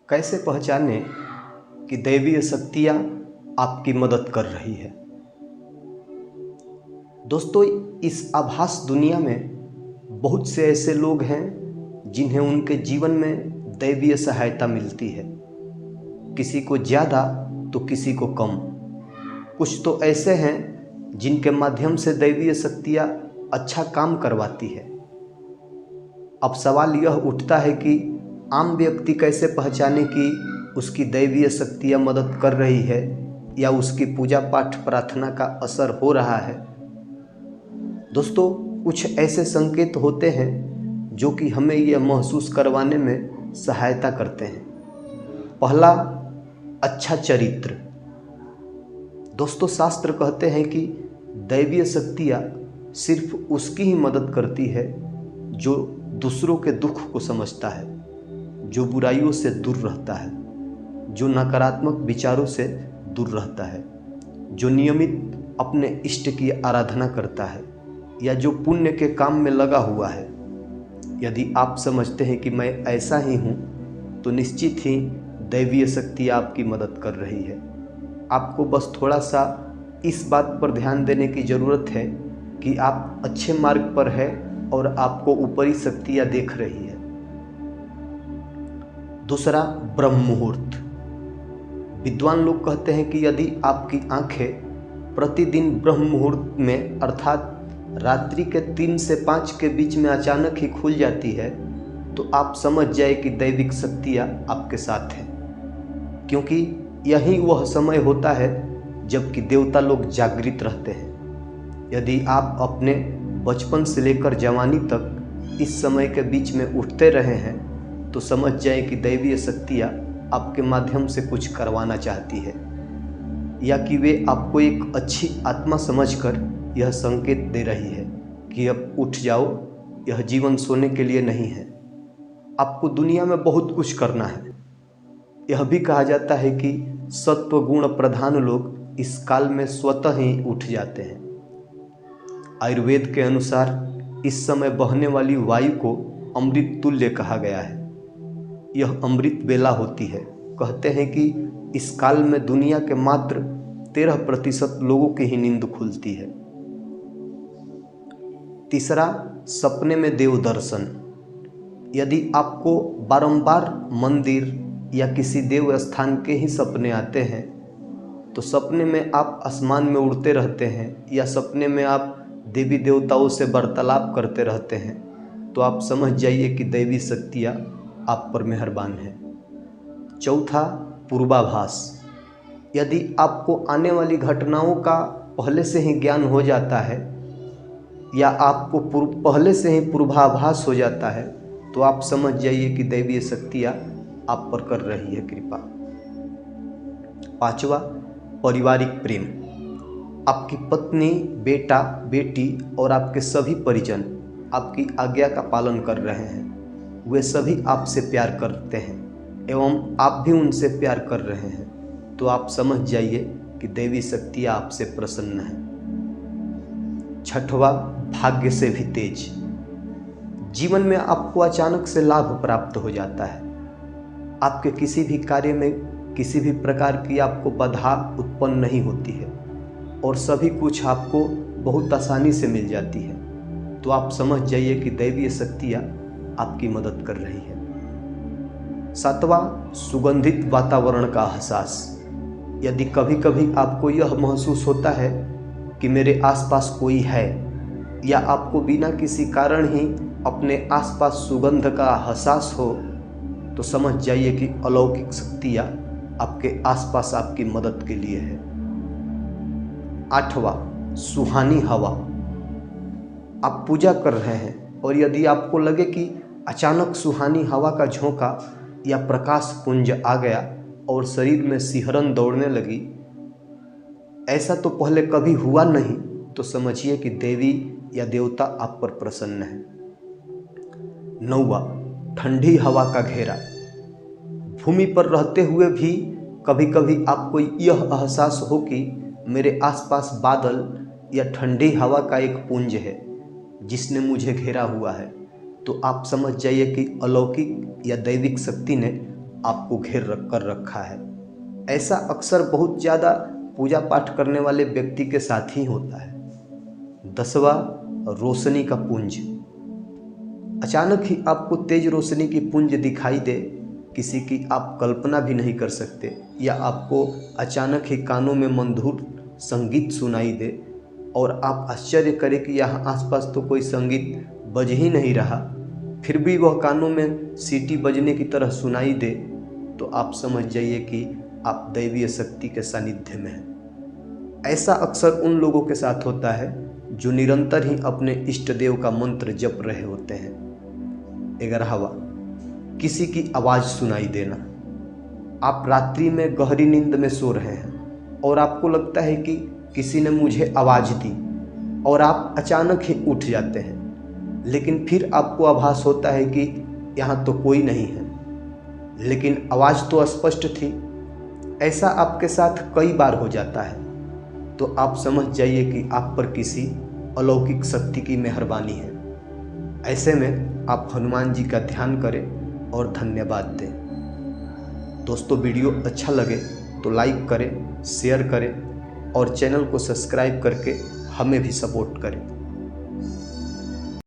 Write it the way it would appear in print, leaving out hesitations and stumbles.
कैसे पहचानें कि दैवीय शक्तियाँ आपकी मदद कर रही है। दोस्तों, इस आभास दुनिया में बहुत से ऐसे लोग हैं जिन्हें उनके जीवन में दैवीय सहायता मिलती है, किसी को ज़्यादा तो किसी को कम। कुछ तो ऐसे हैं जिनके माध्यम से दैवीय शक्तियाँ अच्छा काम करवाती है। अब सवाल यह उठता है कि आम व्यक्ति कैसे पहचाने कि उसकी दैवीय शक्तियाँ मदद कर रही है या उसकी पूजा पाठ प्रार्थना का असर हो रहा है। दोस्तों, कुछ ऐसे संकेत होते हैं जो कि हमें यह महसूस करवाने में सहायता करते हैं। पहला, अच्छा चरित्र। दोस्तों, शास्त्र कहते हैं कि दैवीय शक्तियाँ सिर्फ उसकी ही मदद करती है जो दूसरों के दुख को समझता है, जो बुराइयों से दूर रहता है, जो नकारात्मक विचारों से दूर रहता है, जो नियमित अपने इष्ट की आराधना करता है या जो पुण्य के काम में लगा हुआ है। यदि आप समझते हैं कि मैं ऐसा ही हूँ तो निश्चित ही दैवीय शक्ति आपकी मदद कर रही है। आपको बस थोड़ा सा इस बात पर ध्यान देने की ज़रूरत है कि आप अच्छे मार्ग पर है और आपको ऊपरी शक्तियाँ देख रही है। दूसरा, ब्रह्म मुहूर्त। विद्वान लोग कहते हैं कि यदि आपकी आंखें प्रतिदिन ब्रह्म मुहूर्त में अर्थात रात्रि के 3 से 5 के बीच में अचानक ही खुल जाती है तो आप समझ जाए कि दैविक शक्तियाँ आपके साथ हैं, क्योंकि यही वह समय होता है जबकि देवता लोग जागृत रहते हैं। यदि आप अपने बचपन से लेकर जवानी तक इस समय के बीच में उठते रहे हैं तो समझ जाए कि दैवीय शक्तियाँ आपके माध्यम से कुछ करवाना चाहती है, या कि वे आपको एक अच्छी आत्मा समझकर यह संकेत दे रही है कि अब उठ जाओ, यह जीवन सोने के लिए नहीं है, आपको दुनिया में बहुत कुछ करना है। यह भी कहा जाता है कि सत्व गुण प्रधान लोग इस काल में स्वतः ही उठ जाते हैं। आयुर्वेद के अनुसार इस समय बहने वाली वायु को अमृत तुल्य कहा गया है। यह अमृत बेला होती है। कहते हैं कि इस काल में दुनिया के मात्र 13% लोगों की ही नींद खुलती है। तीसरा, सपने में देव दर्शन। यदि आपको बारंबार मंदिर या किसी देव स्थान के ही सपने आते हैं तो सपने में आप आसमान में उड़ते रहते हैं या सपने में आप देवी देवताओं से वार्तालाप करते रहते हैं तो आप समझ जाइए कि दैवी शक्तियाँ आप पर मेहरबान हैं। चौथा, पूर्वाभास। यदि आपको आने वाली घटनाओं का पहले से ही ज्ञान हो जाता है या आपको पहले से ही पूर्वाभास हो जाता है तो आप समझ जाइए कि दैवीय शक्तियाँ आप पर कर रही है कृपा। पांचवा, पारिवारिक प्रेम। आपकी पत्नी, बेटा, बेटी और आपके सभी परिजन आपकी आज्ञा का पालन कर रहे हैं। वे सभी आपसे प्यार करते हैं एवं आप भी उनसे प्यार कर रहे हैं तो आप समझ जाइए कि दैवी शक्तियाँ आपसे प्रसन्न हैं। छठवा, भाग्य से भी तेज। जीवन में आपको अचानक से लाभ प्राप्त हो जाता है। आपके किसी भी कार्य में किसी भी प्रकार की आपको बाधा उत्पन्न नहीं होती है और सभी कुछ आपको बहुत आसानी से मिल जाती है तो आप समझ जाइए कि दैवीय शक्तियाँ आपकी मदद कर रही है। सातवां, सुगंधित वातावरण का एहसास। यदि कभी कभी आपको यह महसूस होता है कि मेरे आसपास कोई है या आपको बिना किसी कारण ही अपने आसपास सुगंध का एहसास हो तो समझ जाइए कि अलौकिक शक्तियाँ आपके आसपास आपकी मदद के लिए है। आठवां, सुहानी हवा। आप पूजा कर रहे हैं और यदि आपको लगे कि अचानक सुहानी हवा का झोंका या प्रकाश पुंज आ गया और शरीर में सिहरन दौड़ने लगी, ऐसा तो पहले कभी हुआ नहीं, तो समझिए कि देवी या देवता आप पर प्रसन्न है। नौवां, ठंडी हवा का घेरा। भूमि पर रहते हुए भी कभी कभी आपको यह एहसास हो कि मेरे आसपास बादल या ठंडी हवा का एक पुंज है जिसने मुझे घेरा हुआ है, तो आप समझ जाइए कि अलौकिक या दैविक शक्ति ने आपको घेर कर रखा है। ऐसा अक्सर बहुत ज़्यादा पूजा पाठ करने वाले व्यक्ति के साथ ही होता है। 10वां, रोशनी का पुंज। अचानक ही आपको तेज रोशनी की पुंज दिखाई दे, किसी की आप कल्पना भी नहीं कर सकते, या आपको अचानक ही कानों में मधुर संगीत सुनाई दे और आप आश्चर्य करें कि यहाँ आसपास तो कोई संगीत बज ही नहीं रहा, फिर भी वह कानों में सीटी बजने की तरह सुनाई दे, तो आप समझ जाइए कि आप दैवीय शक्ति के सानिध्य में हैं। ऐसा अक्सर उन लोगों के साथ होता है जो निरंतर ही अपने इष्ट देव का मंत्र जप रहे होते हैं। 11वां, किसी की आवाज़ सुनाई देना। आप रात्रि में गहरी नींद में सो रहे हैं और आपको लगता है कि किसी ने मुझे आवाज़ दी, और आप अचानक ही उठ जाते हैं, लेकिन फिर आपको आभास होता है कि यहाँ तो कोई नहीं है, लेकिन आवाज़ तो स्पष्ट थी। ऐसा आपके साथ कई बार हो जाता है, तो आप समझ जाइए कि आप पर किसी अलौकिक शक्ति की मेहरबानी है। ऐसे में आप हनुमान जी का ध्यान करें और धन्यवाद दें। दोस्तों, वीडियो अच्छा लगे तो लाइक करें, शेयर करें और चैनल को सब्सक्राइब करके हमें भी सपोर्ट करें।